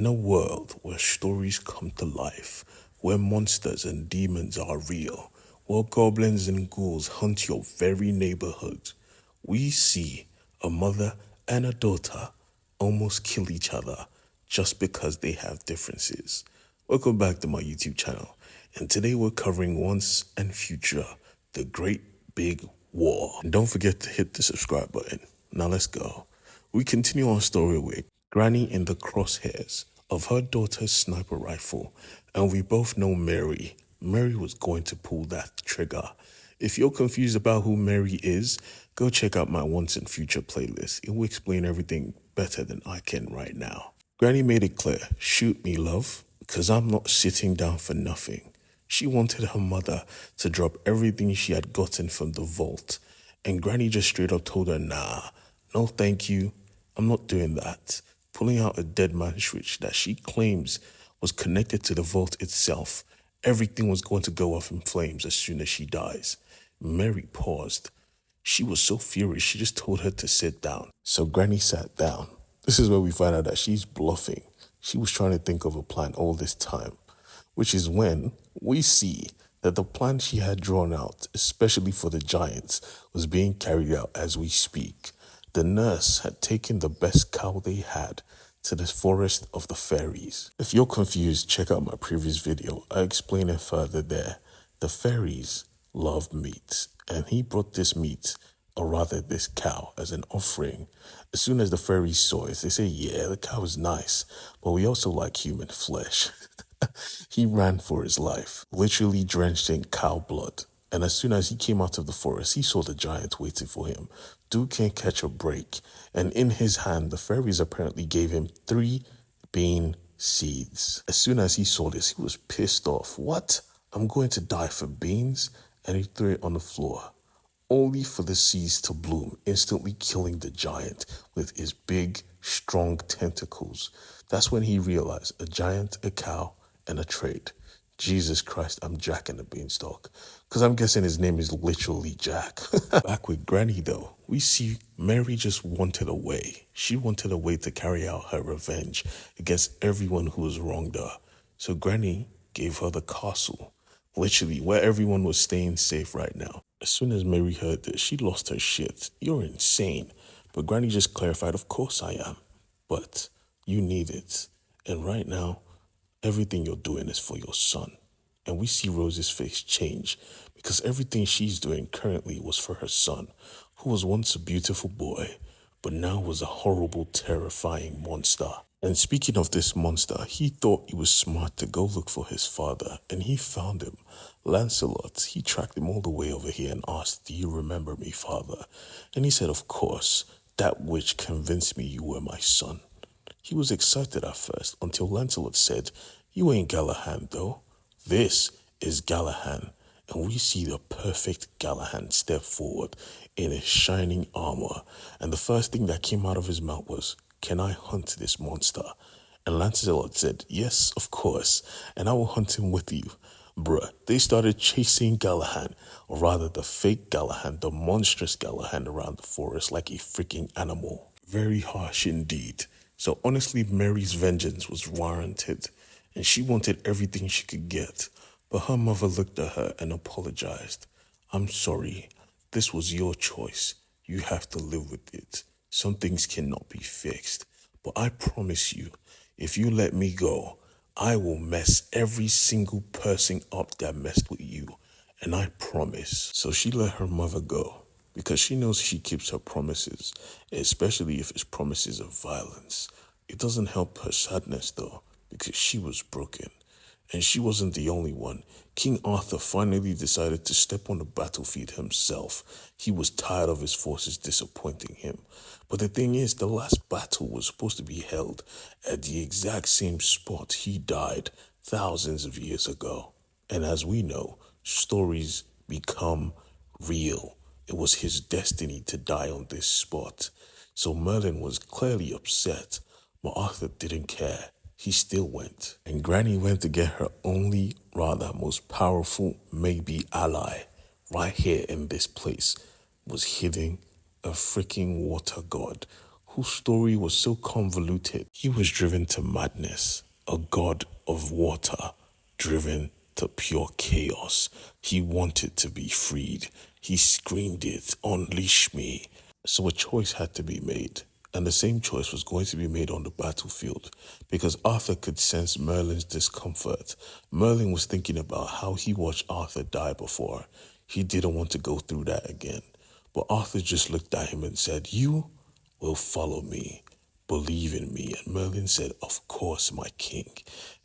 In a world where stories come to life, where monsters and demons are real, where goblins and ghouls hunt your very neighborhood, we see a mother and a daughter almost kill each other just because they have differences. Welcome back to my YouTube channel, and today we're covering Once and Future, the Great Big War. And don't forget to hit the subscribe button. Now let's go. We continue our story with Granny in the crosshairs of her daughter's sniper rifle, and we both know Mary. Mary was going to pull that trigger. If you're confused about who Mary is, go check out my Once and Future playlist. It will explain everything better than I can right now. Granny made it clear, shoot me, love, because I'm not sitting down for nothing. She wanted her mother to drop everything she had gotten from the vault, and Granny just straight up told her, nah, no thank you, I'm not doing that, pulling out a dead man switch that she claims was connected to the vault itself. Everything was going to go off in flames as soon as she dies. Mary paused. She was so furious, she just told her to sit down. So Granny sat down. This is where we find out that she's bluffing. She was trying to think of a plan all this time, which is when we see that the plan she had drawn out, especially for the giants, was being carried out as we speak. The nurse had taken the best cow they had to the forest of the fairies. If you're confused, check out my previous video. I explain it further there. The fairies love meat, and he brought this meat, or rather this cow, as an offering. As soon as the fairies saw it, they say, yeah, the cow is nice, but we also like human flesh. He ran for his life, literally drenched in cow blood. And as soon as he came out of the forest, he saw the giant waiting for him. Dude can't catch a break. And in his hand, the fairies apparently gave him 3 bean seeds. As soon as he saw this, he was pissed off. What? I'm going to die for beans? And he threw it on the floor, only for the seeds to bloom, instantly killing the giant with his big, strong tentacles. That's when he realized a giant, a cow, and a trade. Jesus Christ, I'm Jack and the Beanstalk. Because I'm guessing his name is literally Jack. Back with Granny though, we see Mary just wanted a way. She wanted a way to carry out her revenge against everyone who has wronged her. So Granny gave her the castle, literally where everyone was staying safe right now. As soon as Mary heard this, she lost her shit. You're insane. But Granny just clarified, of course I am. But you need it. And right now, everything you're doing is for your son. And we see Rose's face change because everything she's doing currently was for her son, who was once a beautiful boy, but now was a horrible, terrifying monster. And speaking of this monster, he thought he was smart to go look for his father, and he found him. Lancelot, he tracked him all the way over here and asked, do you remember me, father? And he said, of course, that witch convinced me you were my son. He was excited at first until Lancelot said, you ain't Galahad though. This is Galahad. And we see the perfect Galahad step forward in his shining armor. And the first thing that came out of his mouth was, can I hunt this monster? And Lancelot said, yes, of course. And I will hunt him with you. Bruh, they started chasing Galahad, or rather the fake Galahad, the monstrous Galahad around the forest like a freaking animal. Very harsh indeed. So honestly, Mary's vengeance was warranted, and she wanted everything she could get. But her mother looked at her and apologized. I'm sorry. This was your choice. You have to live with it. Some things cannot be fixed. But I promise you, if you let me go, I will mess every single person up that messed with you. And I promise. So she let her mother go because she knows she keeps her promises, especially if it's promises of violence. It doesn't help her sadness though, because she was broken. And she wasn't the only one. King Arthur finally decided to step on the battlefield himself. He was tired of his forces disappointing him. But the thing is, the last battle was supposed to be held at the exact same spot he died thousands of years ago. And as we know, stories become real. It was his destiny to die on this spot. So Merlin was clearly upset, but Arthur didn't care. He still went. And Granny went to get her only, rather most powerful, maybe ally. Right here in this place was hidden a freaking water god whose story was so convoluted. He was driven to madness, a god of water, driven to pure chaos. He wanted to be freed. He screamed it, unleash me. So a choice had to be made. And the same choice was going to be made on the battlefield because Arthur could sense Merlin's discomfort. Merlin was thinking about how he watched Arthur die before. He didn't want to go through that again. But Arthur just looked at him and said, "You will follow me. Believe in me." And Merlin said, "Of course, my king."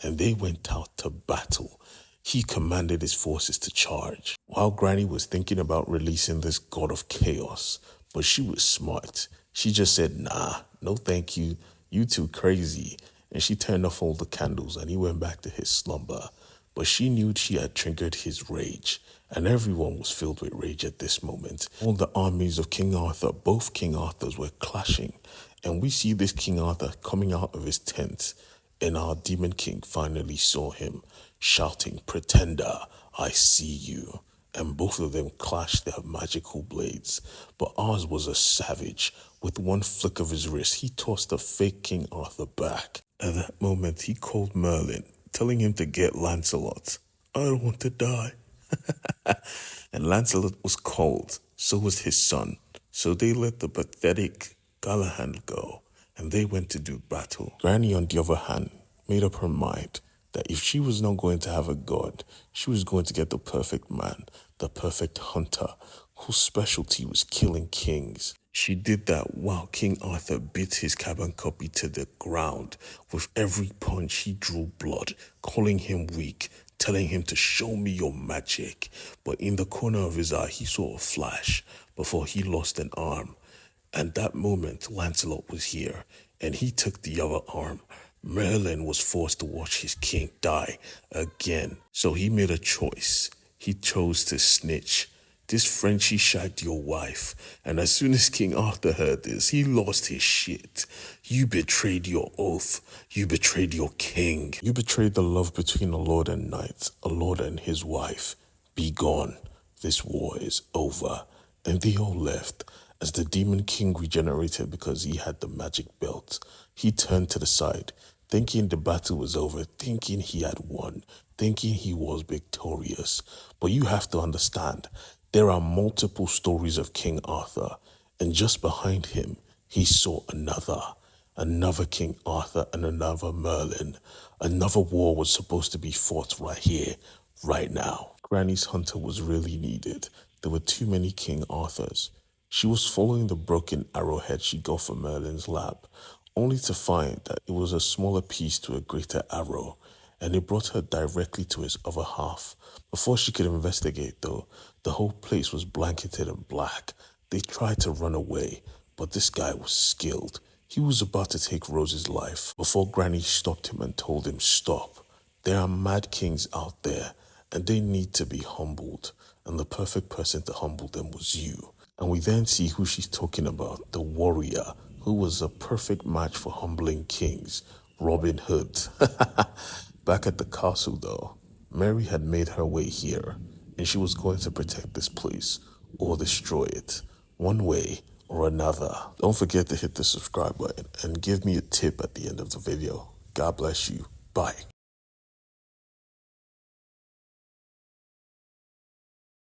And they went out to battle. He commanded his forces to charge, while Granny was thinking about releasing this god of chaos. But she was smart. She just said, "Nah, no thank you. You too crazy." And she turned off all the candles and he went back to his slumber. But she knew she had triggered his rage, and everyone was filled with rage at this moment. All the armies of King Arthur, both King Arthurs, were clashing, and we see this King Arthur coming out of his tent, and our Demon King finally saw him, shouting, "Pretender, I see you." And both of them clashed their magical blades. But ours was a savage. With one flick of his wrist, he tossed the fake King Arthur back. At that moment, he called Merlin, telling him to get Lancelot. "I don't want to die." And Lancelot was called, so was his son. So they let the pathetic Galahad go, and they went to do battle. Granny, on the other hand, made up her mind that if she was not going to have a god, she was going to get the perfect man, the perfect hunter, whose specialty was killing kings. She did that while King Arthur beat his cabin copy to the ground. With every punch, he drew blood, calling him weak, telling him to show me your magic. But in the corner of his eye, he saw a flash before he lost an arm. And that moment, Lancelot was here, and he took the other arm. Merlin was forced to watch his king die again. So he made a choice. He chose to snitch. "This Frenchie shagged your wife." And as soon as King Arthur heard this, he lost his shit. "You betrayed your oath. You betrayed your king. You betrayed the love between a lord and knight, a lord and his wife. Be gone. This war is over." And they all left. As the Demon King regenerated because he had the magic belt, he turned to the side, thinking the battle was over, thinking he had won, thinking he was victorious. But you have to understand, there are multiple stories of King Arthur, and just behind him, he saw another King Arthur and another Merlin. Another war was supposed to be fought right here, right now. Granny's hunter was really needed. There were too many King Arthurs. She was following the broken arrowhead she got from Merlin's lab, only to find that it was a smaller piece to a greater arrow, and it brought her directly to his other half. Before she could investigate, though, the whole place was blanketed in black. They tried to run away, but this guy was skilled. He was about to take Rose's life before Granny stopped him and told him, "Stop. There are mad kings out there, and they need to be humbled, and the perfect person to humble them was you." And we then see who she's talking about, the warrior, who was a perfect match for humbling kings, Robin Hood. Back at the castle, though, Mary had made her way here, and she was going to protect this place or destroy it, one way or another. Don't forget to hit the subscribe button and give me a tip at the end of the video. God bless you. Bye.